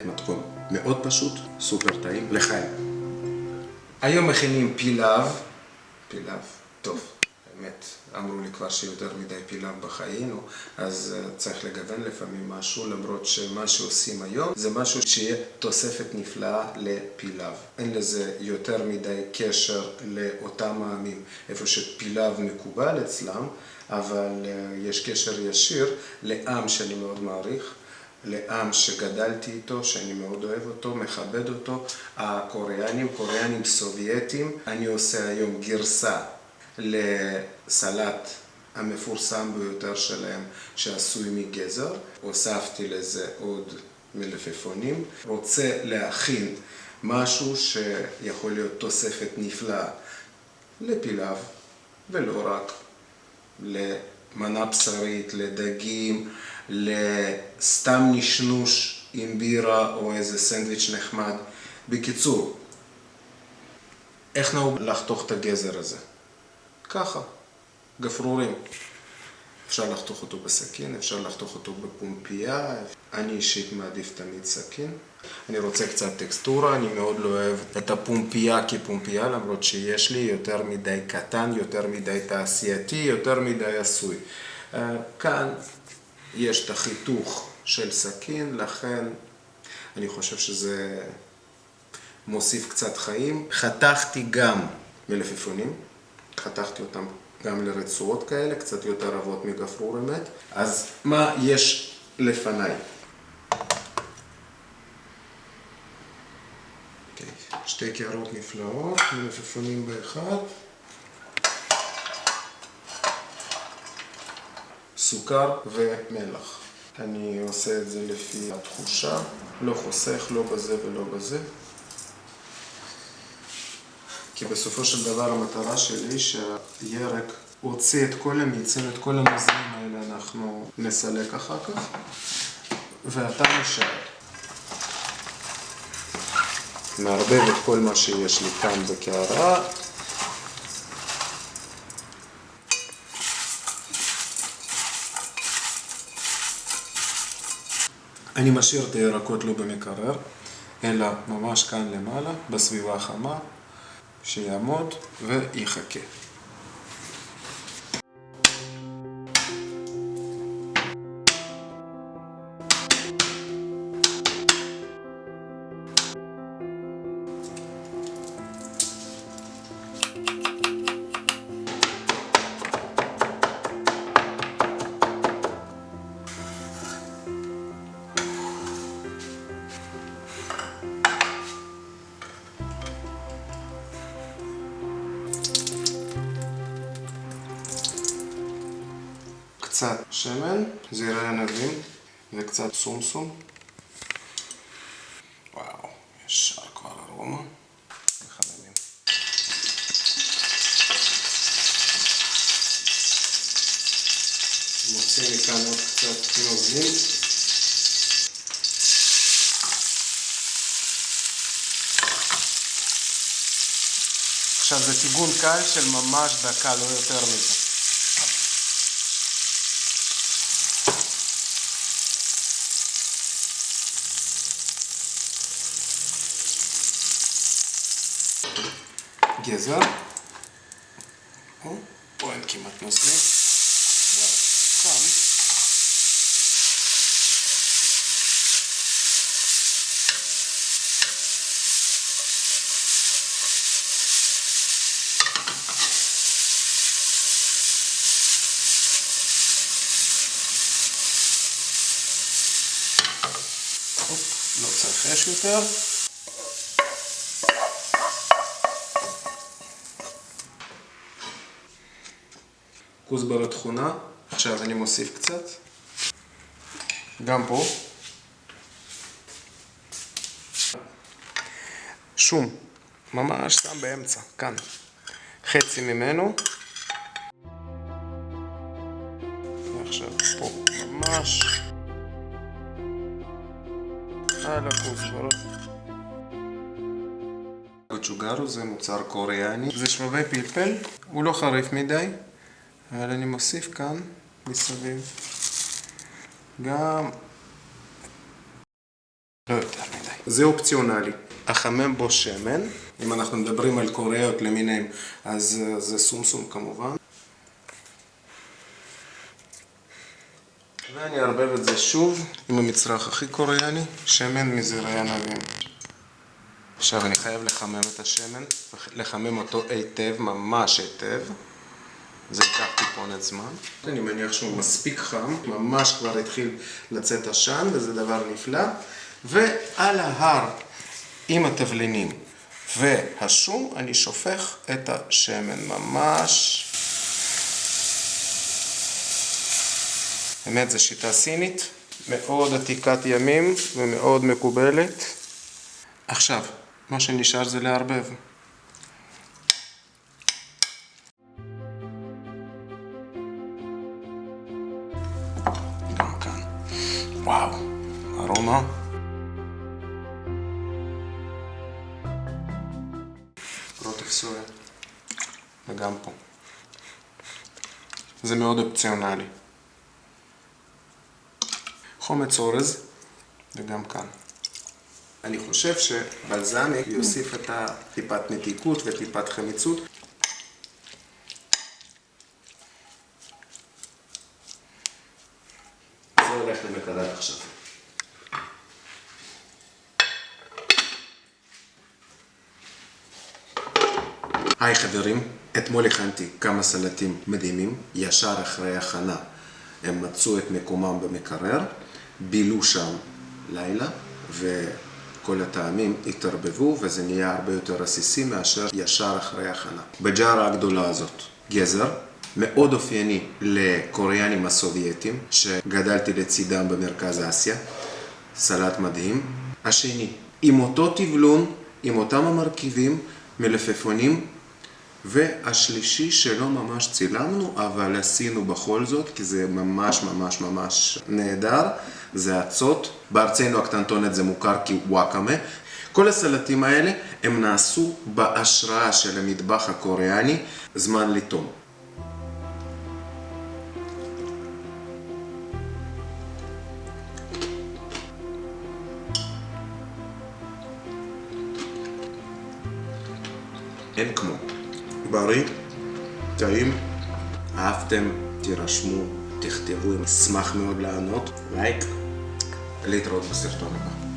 מתכון מאוד פשוט, סופר טעים, לחיים. היום מכינים פילאב, טוב, באמת, אמרו לי כבר שיותר מדי פילאב בחיינו, אז צריך לגוון לפעמים משהו, למרות שמה שעושים היום זה משהו שיהיה תוספת נפלאה לפילאב. אין לזה יותר מדי קשר לאותם העמים, איפה שפילאב מקובל אצלם, אבל יש קשר ישיר לעם שאני מאוד מעריך, לעם שגדלתי איתו, שאני מאוד אוהב אותו, מכבד אותו, קוריאנים סובייטים. אני עושה היום גרסה לסלט המפורסם ביותר שלהם, שעשוי מגזר. הוספתי לזה עוד מלפפונים. רוצה להכין משהו שיכול להיות תוספת נפלאה לפילאב, ולא רק למנה בשרית, לדגים, לסתם נשנוש עם בירה או איזה סנדוויץ' נחמד. בקיצור, איך נהוג לחתוך את הגזר הזה? ככה, גפרורים. אפשר לחתוך אותו בסכין, אפשר לחתוך אותו בפומפייה. אני אישית מעדיף תמיד סכין. אני רוצה קצת טקסטורה, אני מאוד לא אוהב את הפומפייה כפומפייה, למרות שיש לי יותר מדי קטן, יותר מדי תעשייתי, יותר מדי עשוי. כאן יש את החיתוך של סכין, לכן אני חושב שזה מוסיף קצת חיים. חתכתי גם מלפפונים, חתכתי אותם גם לרצועות כאלה, קצת יותר רבות מגפרור אמת. אז מה יש לפניי? שתי קערות נפלאות, מלפפונים באחד. סוכר ומלח. אני עושה את זה לפי התחושה, לא חוסך, לא בזה ולא בזה. כי בסופו של דבר המטרה שלי שהירק הוציא את כל המיצים, את כל הנוזלים האלה אנחנו נסלק אחר כך. ואתה נשאר. מערבב את כל מה שיש לי כאן בקערה. אני משאיר את הירקות לא במקרר, אלא ממש כאן למעלה, בסביבה החמה, שיעמוד ויחכה. קצת שמן, זירי ענבים וקצת סומסום. וואו, ישר כבר ארומה. מחממים. מוציא מכאן עוד קצת נוזלים. עכשיו זה טיגון קל של ממש דקה, לא יותר מזה. גזר. פה אין כמעט נוזלים. וואו, חם. לא צריך אש יותר. כוסברה טחונה, עכשיו אני מוסיף קצת, גם פה, שום, ממש שם באמצע, כאן, חצי ממנו, ועכשיו פה, ממש, על הכוסברה. גוצ'וגארו זה מוצר קוריאני, זה שבבי פלפל, הוא לא חריף מדי. אבל אני מוסיף כאן מסביב גם לא יותר זה אופציונלי. אחמם בו שמן, אם אנחנו מדברים על קוריאות למיניהם, אז זה סומסום כמובן. ואני אערבב את זה שוב עם המצרך הכי קוריאני, שמן מזרעי ענבים. עכשיו אני חייב לחמם את השמן, לחמם אותו היטב, ממש היטב. זה ייקח טיפונת זמן. אני מניח שהוא מספיק חם, ממש כבר התחיל לצאת עשן, וזה דבר נפלא. ועל ההר עם התבלינים והשום אני שופך את השמן ממש. באמת זו שיטה סינית, מאוד עתיקת ימים ומאוד מקובלת. עכשיו, מה שנשאר זה לערבב. גם כאן. וואו, ארומה. רוטב סויה. וגם פה. זה מאוד אופציונלי. חומץ אורז, וגם כאן. אני חושב שבלזמיק יוסיף את טיפת מתיקות וטיפת חמיצות. זה הולך למקרר עכשיו. היי חברים, אתמול הכנתי כמה סלטים מדהימים, ישר אחרי הכנה הם מצאו את מקומם במקרר, בילו שם לילה וכל הטעמים התערבבו וזה נהיה הרבה יותר עסיסי מאשר ישר אחרי הכנה. בג'ארה הגדולה הזאת גזר, מאוד אופייני לקוריאנים הסובייטים שגדלתי לצידם במרכז אסיה, סלט מדהים. השני, עם אותו טבלון, עם אותם המרכיבים, מלפפונים, והשלישי שלא ממש צילמנו, אבל עשינו בכל זאת, כי זה ממש ממש ממש נהדר, זה הצות. בארצנו הקטנטונת זה מוכר כוואקאמה. כל הסלטים האלה הם נעשו בהשראה של המטבח הקוריאני, זמן לטום. אין כמו. בריא, טעים, אהבתם, תירשמו, תכתבו, אשמח מאוד לענות, לייק, להתראות בסרטון הבא.